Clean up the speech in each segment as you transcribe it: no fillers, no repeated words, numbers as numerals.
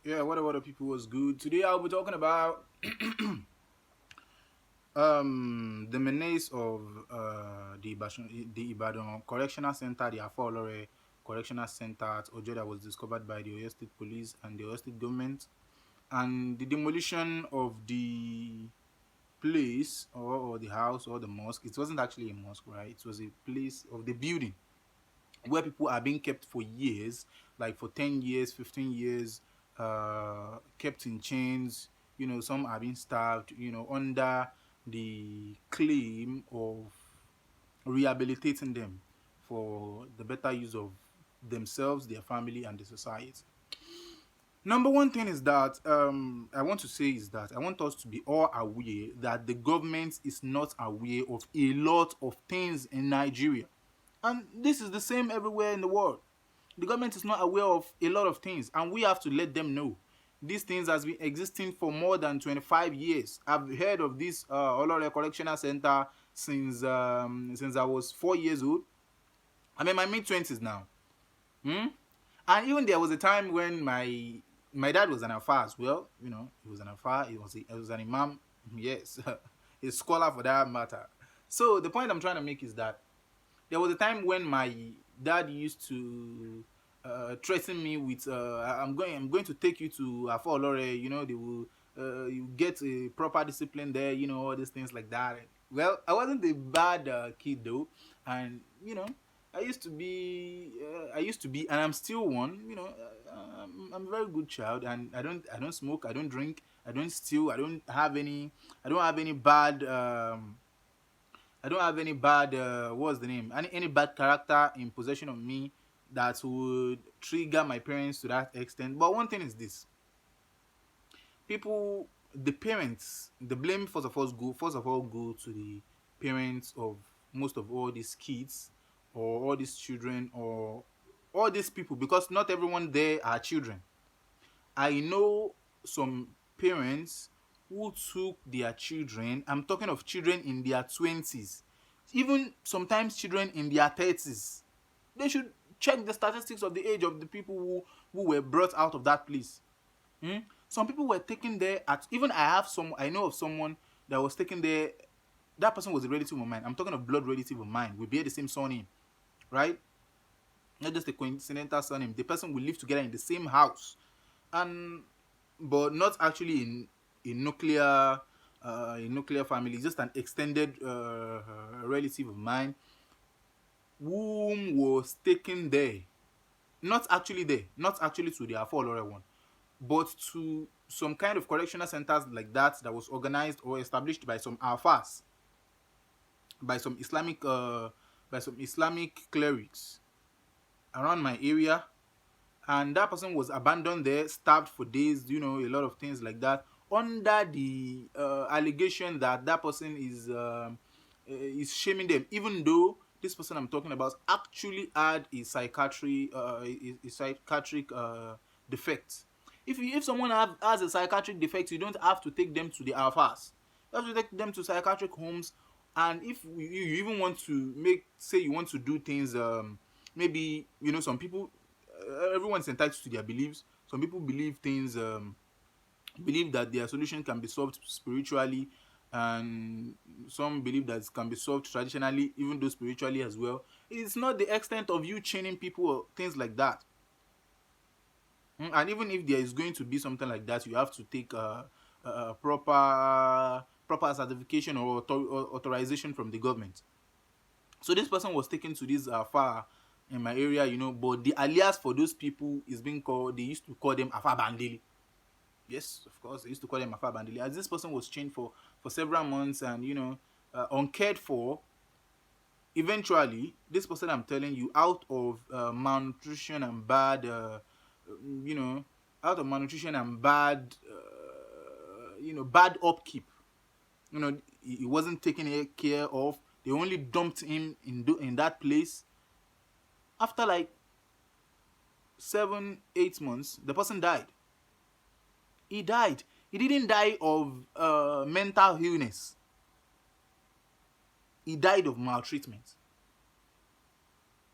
Yeah, what about the people was good. Today I'll be talking about the menace of the Ibadan Correctional Center, the Alfa Olore Correctional Center at Ojo that was discovered by the Oyo State Police and the Oyo State government, and the demolition of the place or the house or the mosque. It wasn't actually a mosque, right? It was a place of the building where people are being kept for years, like for 10 years, 15 years, kept in chains. Some are being starved, under the claim of rehabilitating them for the better use of themselves, their family, and the society. Number one thing is that I want to say is that I want us to be all aware that the government is not aware of a lot of things in Nigeria. And this is the same everywhere in the world. The government is not aware of a lot of things, and we have to let them know. These things has been existing for more than 25 years. I've heard of this Olore Correctional Center since I was 4 years old. I'm in my mid 20s now. Hmm? And even there was a time when my dad was an Alfa as well. He was an Alfa. He was an imam. Yes, a scholar for that matter. So the point I'm trying to make is that there was a time when my dad used to threaten me with I'm going to take you to Alfa Olore. They will you get a proper discipline there. All these things like that. Well, I wasn't a bad kid though, and I used to be, and I'm still one. I'm a very good child, and I don't smoke, I don't drink, I don't steal, I don't have any bad what's the name? Any bad character in possession of me that would trigger my parents to that extent. But one thing is this: people, the parents, the blame first of all go to the parents of most of all these kids, or all these children, or all these people, because not everyone there are children. I know some parents who took their children. I'm talking of children in their 20s, even sometimes children in their 30s. They should check the statistics of the age of the people who were brought out of that place. Hmm? Some people were taken there at, even I know of someone that was taken there. That person was a relative of mine. I'm talking of blood relative of mine. We bear the same surname, right? Not just a coincidental surname. The person will live together in the same house, and but not actually in a nuclear family, just an extended relative of mine whom was taken there, not actually to the Afolore one, but to some kind of correctional centers like that was organized or established by some Alfas, by some Islamic clerics around my area. And that person was abandoned there, starved for days, a lot of things like that, under the allegation that that person is shaming them, even though this person I'm talking about actually had a psychiatric defect. If someone has a psychiatric defect, you don't have to take them to the alphas. You have to take them to psychiatric homes. And if you even want to say you want to do things, maybe some people, everyone's entitled to their beliefs. Some people believe that their solution can be solved spiritually, and some believe that it can be solved traditionally, even though spiritually as well. It's not the extent of you chaining people or things like that. And even if there is going to be something like that, you have to take a proper certification or authorization from the government. So this person was taken to this far in my area, but the alias for those people is being called, they used to call them Afa Bandili. Yes, of course, they used to call them Afa Bandili. As this person was chained for several months and, uncared for, eventually, this person I'm telling you, out of malnutrition and bad, you know, out of malnutrition and bad upkeep, he wasn't taken care of. They only dumped him in that place. After like 7, 8 months, the person died. He died. He didn't die of mental illness. He died of maltreatment.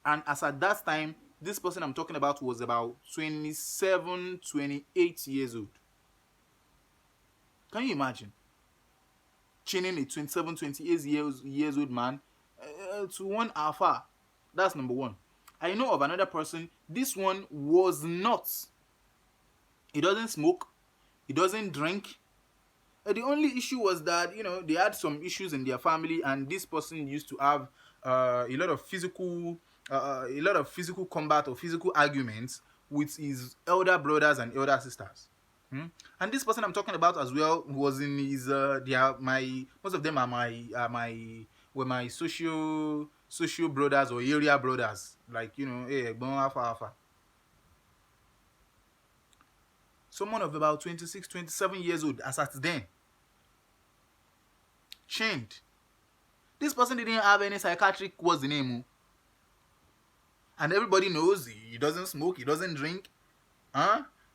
And as at that time, This person I'm talking about was about 27, 28 years old. Can you imagine? Chaining a 27, 28 years old man to one Alfa. That's number one. I know of another person. This one was not. He doesn't smoke. He doesn't drink. The only issue was that they had some issues in their family, and this person used to have a lot of physical combat or physical arguments with his elder brothers and elder sisters. Hmm? And this person I'm talking about as well was in his they are my most of them were my social brothers or area brothers, like hey, alpha alpha. Someone of about 26, 27 years old as at then, chained. This person didn't have any psychiatric, what's the name, and everybody knows he doesn't smoke, he doesn't drink.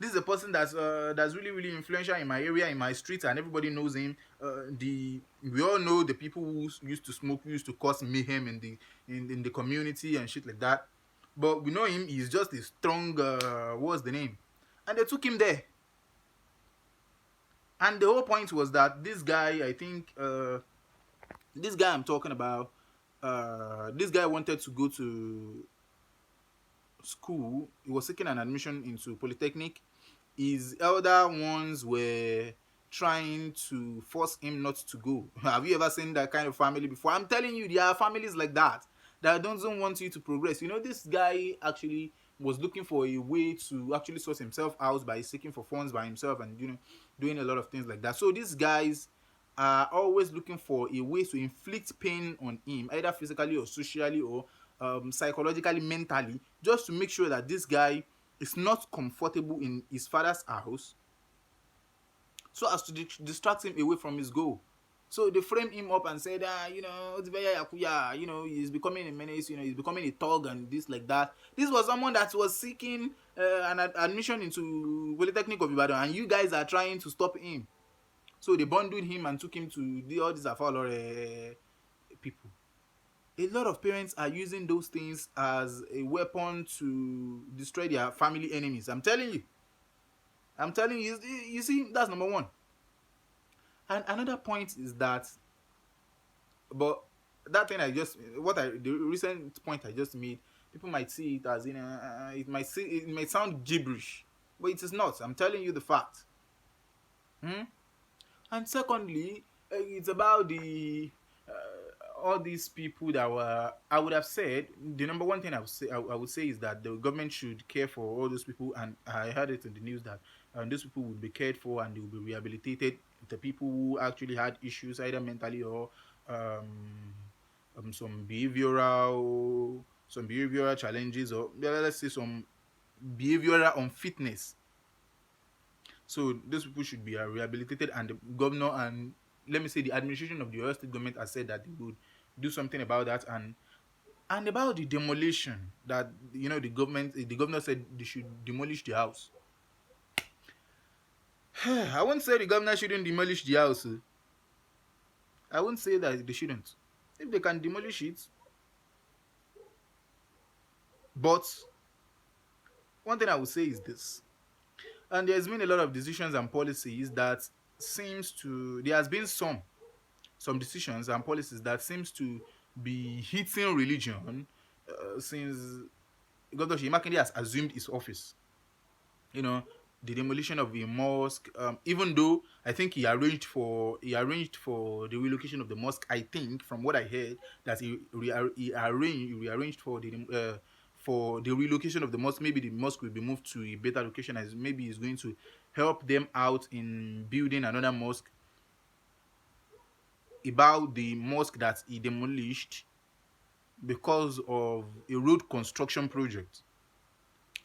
This is a person that's really really influential in my area, in my street, and everybody knows him. We all know the people who used to smoke, who used to cause mayhem in the community and shit like that. But we know him. He's just a strong. What's the name? And they took him there. And the whole point was that this guy, I think, this guy I'm talking about, this guy wanted to go to school. He was seeking an admission into polytechnic. His elder ones were trying to force him not to go. Have you ever seen that kind of family before? I'm telling you, there are families like that don't want you to progress. This guy actually was looking for a way to actually sort himself out by seeking for funds by himself, and doing a lot of things like that. So these guys are always looking for a way to inflict pain on him, either physically or socially or psychologically, mentally, just to make sure that this guy is not comfortable in his father's house, so as to distract him away from his goal. So they framed him up and said, he's becoming a menace, he's becoming a thug and this like that. This was someone that was seeking an admission into Polytechnic of Ibadan, and you guys are trying to stop him. So they bundled him and took him to all these olore people. A lot of parents are using those things as a weapon to destroy their family enemies. I'm telling you. You see, that's number one. And another point is that, but that thing the recent point I just made, people might see it as it might sound gibberish, but it is not. I'm telling you the fact. And secondly, it's about the all these people that were. I would have said the number one thing I would say is that the government should care for all those people, and I heard it in the news that those people will be cared for and they will be rehabilitated. The people who actually had issues, either mentally or some behavioral challenges, or let's say some behavioral unfitness. So those people should be rehabilitated, and the governor and, let me say, the administration of the Oyo State government has said that they would do something about that. And about the demolition, that the governor said they should demolish the house. I won't say the governor shouldn't demolish the house. I won't say that they shouldn't. If they can demolish it. But one thing I would say is this. And there's been a lot of decisions and policies that there has been some decisions and policies that seems to be hitting religion since Governor Seyi Makinde has assumed his office. The demolition of a mosque, even though I think he arranged for the relocation of the mosque. I think, from what I heard, that he rearranged for the relocation of the mosque. Maybe the mosque will be moved to a better location, as maybe he's going to help them out in building another mosque. About the mosque that he demolished because of a road construction project.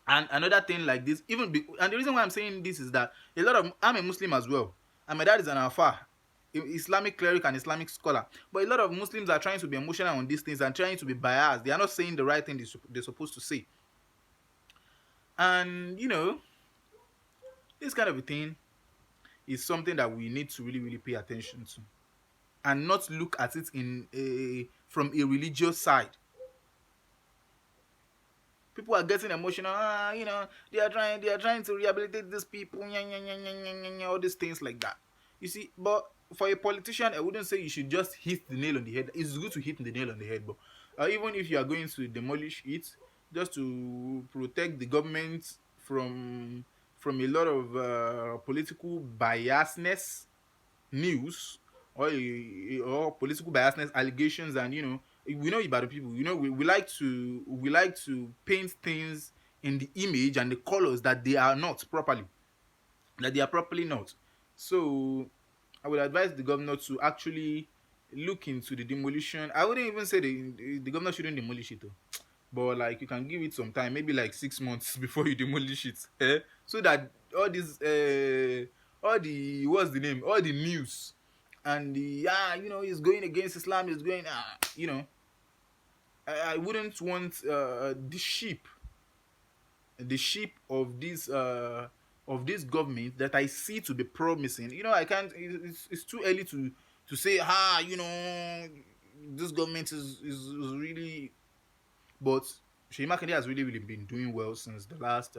And another thing like this, and the reason why I'm saying this is that I'm a Muslim as well, and my dad is an Alfa, Islamic cleric and Islamic scholar. But a lot of Muslims are trying to be emotional on these things and trying to be biased. They are not saying the right thing they're supposed to say. And this kind of a thing is something that we need to really, really pay attention to, and not look at it from a religious side. People are getting emotional. They are trying to rehabilitate these people. All these things like that. You see, but for a politician, I wouldn't say you should just hit the nail on the head. It's good to hit the nail on the head, but even if you are going to demolish it, just to protect the government from a lot of political biasness news, or political biasness allegations, and we know about the people. We like to paint things in the image and the colors that they are not properly, that they are properly not. So I would advise the governor to actually look into the demolition. I wouldn't even say the governor shouldn't demolish it though, but like you can give it some time, maybe like 6 months before you demolish it, so that all this all the what's the name all the news and the it's going against Islam, is going I wouldn't want the sheep of this government that I see to be promising. I can't. It's too early to say this government is really. But Seyi Makinde has really been doing well since the last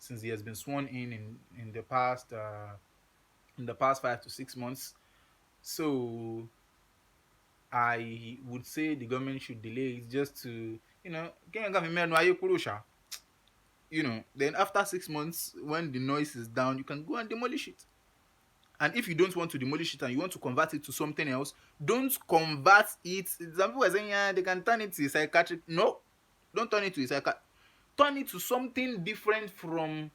since he has been sworn in the past 5 to 6 months. So I would say the government should delay it just to then after 6 months, when the noise is down, you can go and demolish it. And if you don't want to demolish it and you want to convert it to something else, don't convert it. Some people are saying, yeah, they can turn it to a psychiatric. No, don't turn it to a psychiatric. Turn it to something different from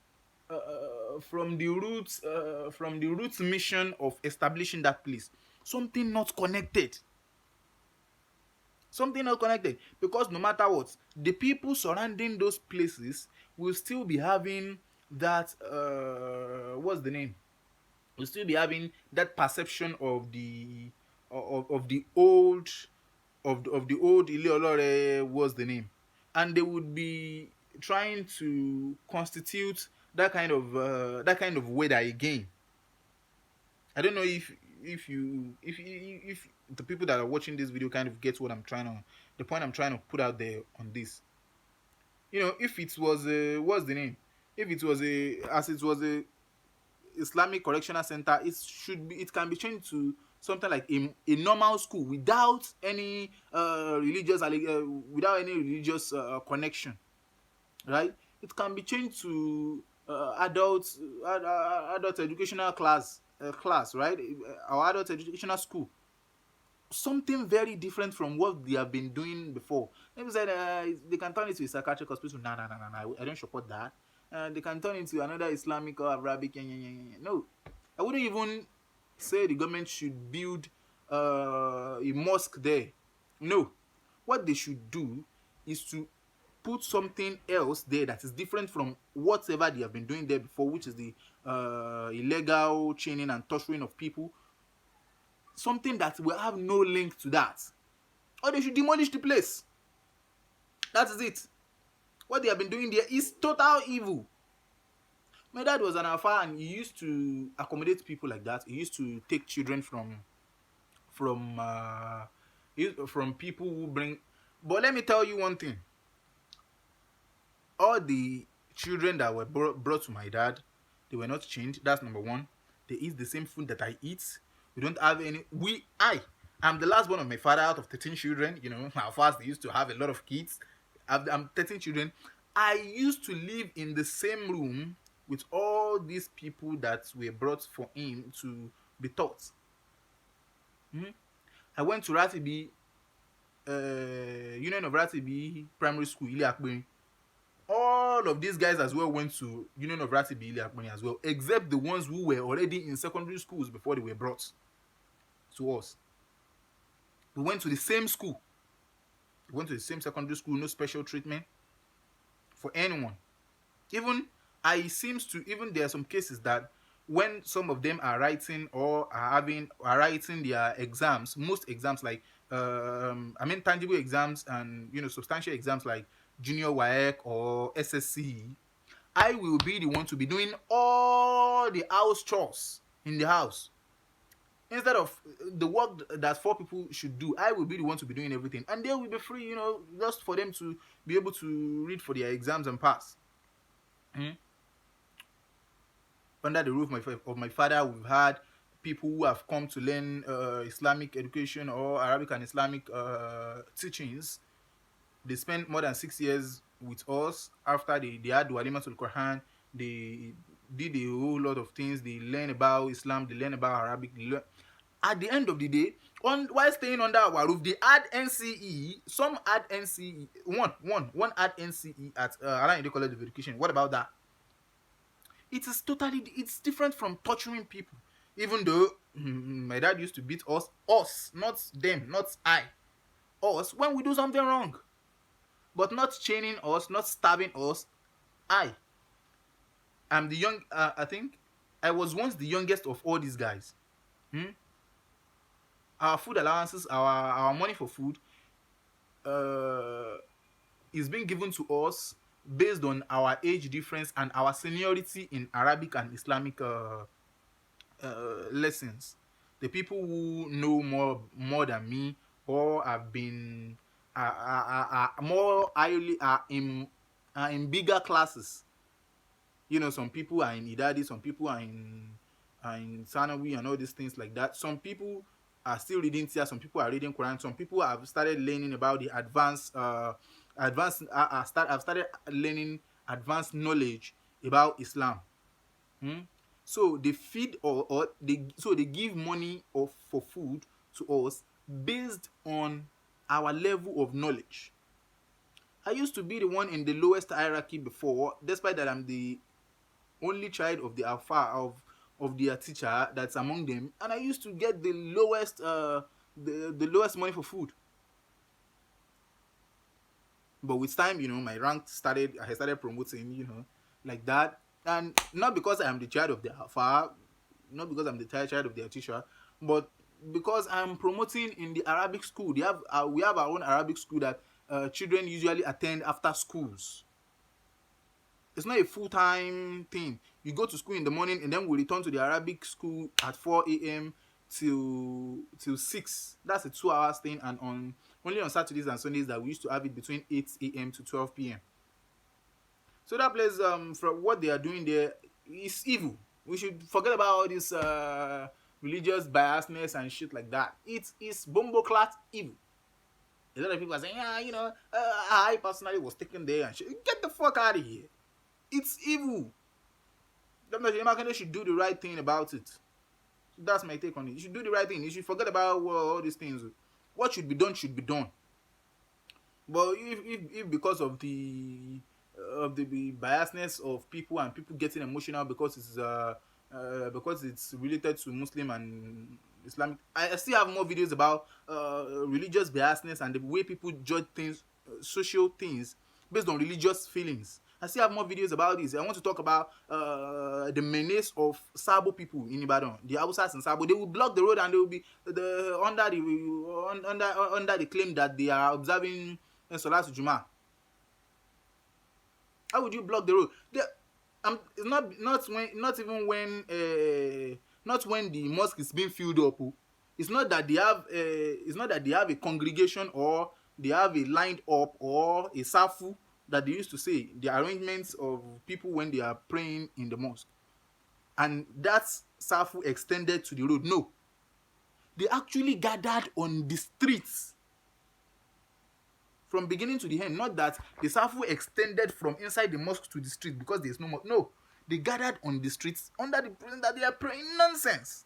the roots mission of establishing that place. Something not connected. Something not connected. Because no matter what, the people surrounding those places will still be having that what's the name? Will still be having that perception of the old of the old olore, was the name, and they would be trying to constitute that kind of weather again. I don't know if the people that are watching this video kind of get what the point I'm trying to put out there on this. If it was a what's the name? If it was a Islamic Correctional Center, it can be changed to something like a normal school without any religious connection, right? It can be changed to adult educational class, right? Or adult educational school. Something very different from what they have been doing before. Maybe said they can turn it to a psychiatric hospital. No, I don't support that. They can turn into another Islamic or Arabic. No, I wouldn't even say the government should build a mosque there. No, what they should do is to put something else there that is different from whatever they have been doing there before, which is the illegal chaining and torturing of people. Something that will have no link to that. Or they should demolish the place. That is it. What they have been doing there is total evil. My dad was an Alfa, and he used to accommodate people like that. He used to take children from people who bring. But let me tell you one thing. All the children that were brought to my dad, they were not chained. That's number one. They eat the same food that I eat. We don't have any. I'm the last one of my father out of 13 children. How fast they used to have a lot of kids. I'm 13 children. I used to live in the same room with all these people that were brought for him to be taught. I went to Ratibi, Union of Ratibi Primary School, Ile-Akpeni. All of these guys as well went to Union of Ratibi, Ile-Akpeni as well, except the ones who were already in secondary schools before they were brought to us. We went to the same school. We went to the same secondary school, no special treatment for anyone. Even there are some cases that when some of them are writing or are writing their exams, most exams like tangible exams and substantial exams like junior WAEC or SSC, I will be the one to be doing all the house chores in the house. Instead of the work that 4 people should do, I will be the one to be doing everything, and they will be free, just for them to be able to read for their exams and pass. Mm. Under the roof of my father, we've had people who have come to learn Islamic education or Arabic and Islamic teachings. They spent more than 6 years with us. After they had Walima to Quran, they did a whole lot of things. They learn about Islam, they learn about Arabic. At the end of the day, while staying under our roof, they add NCE. Some add NCE. One add NCE at Allied College of Education. What about that? It's different from torturing people. Even though my dad used to beat us, not them, not us, when we do something wrong. But not chaining us, not stabbing us. I am the young, I think I was once the youngest of all these guys. Our food allowances, our money for food is being given to us based on our age difference and our seniority in Arabic and Islamic lessons. The people who know more than me or have been more highly are in bigger classes. Some people are in Idadi, some people are in Sanawi and all these things like that. Some people are still reading Tia, some people are reading Quran, some people have started learning about the have started learning advanced knowledge about Islam. So they feed or they give money for food to us based on our level of knowledge. I used to be the one in the lowest hierarchy before, despite that I'm the only child of the Alfa of their teacher that's among them, and I used to get the lowest the lowest money for food. But with time, my rank I started promoting, like that. And not because I am the child of the Alfa, not because I'm the child of their teacher, but because I'm promoting in the Arabic school. We have our own Arabic school that children usually attend after schools. It's not a full-time thing. You go to school in the morning and then we return to the Arabic school at 4 a.m. till 6. That's a 2-hour thing, and only on Saturdays and Sundays that we used to have it between 8 a.m. to 12 p.m. So that place, from what they are doing there, is evil. We should forget about all this religious biasness and shit like that. It is bomboclat evil. A lot of people are saying, I personally was taken there and shit. Get the fuck out of here. It's evil. Makinde should do the right thing about it. So that's my take on it. You should do the right thing. You should forget about all these things. What should be done should be done. But if because of the biasness of people and people getting emotional because it's related to Muslim and Islamic, I still have more videos about religious biasness and the way people judge things, social things based on religious feelings. I still have more videos about this. I want to talk about the menace of Sabo people in Ibadan, the Hausas in Sabo. They will block the road and they will be under the claim that they are observing Salatul Juma. How would you block the road? Not even when the mosque is being filled up. It's not that they have a congregation or they have a lined up or a safu that they used to say, the arrangements of people when they are praying in the mosque. And that safu extended to the road. No. They actually gathered on the streets from beginning to the end. Not that the safu extended from inside the mosque to the street because there's no mosque. No. They gathered on the streets under the pretense that they are praying. Nonsense.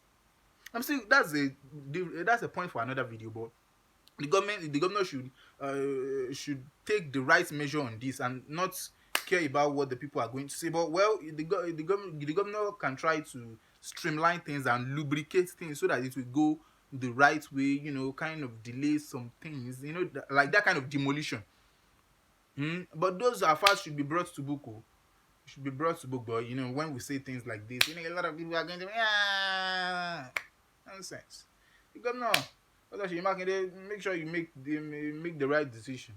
I'm saying that's a point for another video, but the governor should take the right measure on this and not care about what the people are going to say. But the governor can try to streamline things and lubricate things so that it will go the right way, kind of delay some things, like that kind of demolition. But those affairs should be brought to book. Should be brought to book. But when we say things like this, a lot of people are going to nonsense. The governor, make sure you make the right decision.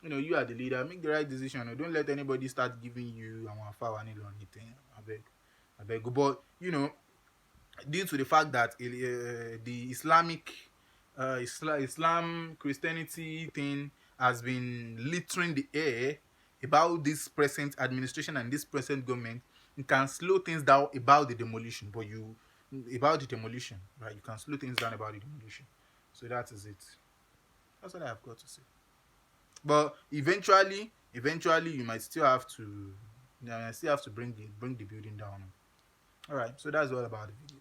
You are the leader. Make the right decision. Don't let anybody start giving you anything. I beg. But due to the fact that the Islamic Islam Christianity thing has been littering the air about this present administration and this present government. You can slow things down about the demolition, but you about the demolition, right? You can slow things down about the demolition. So that is it. That's what I have got to say. But eventually, you might still have to, you might still have to bring the building down. All right. So that's all about the video.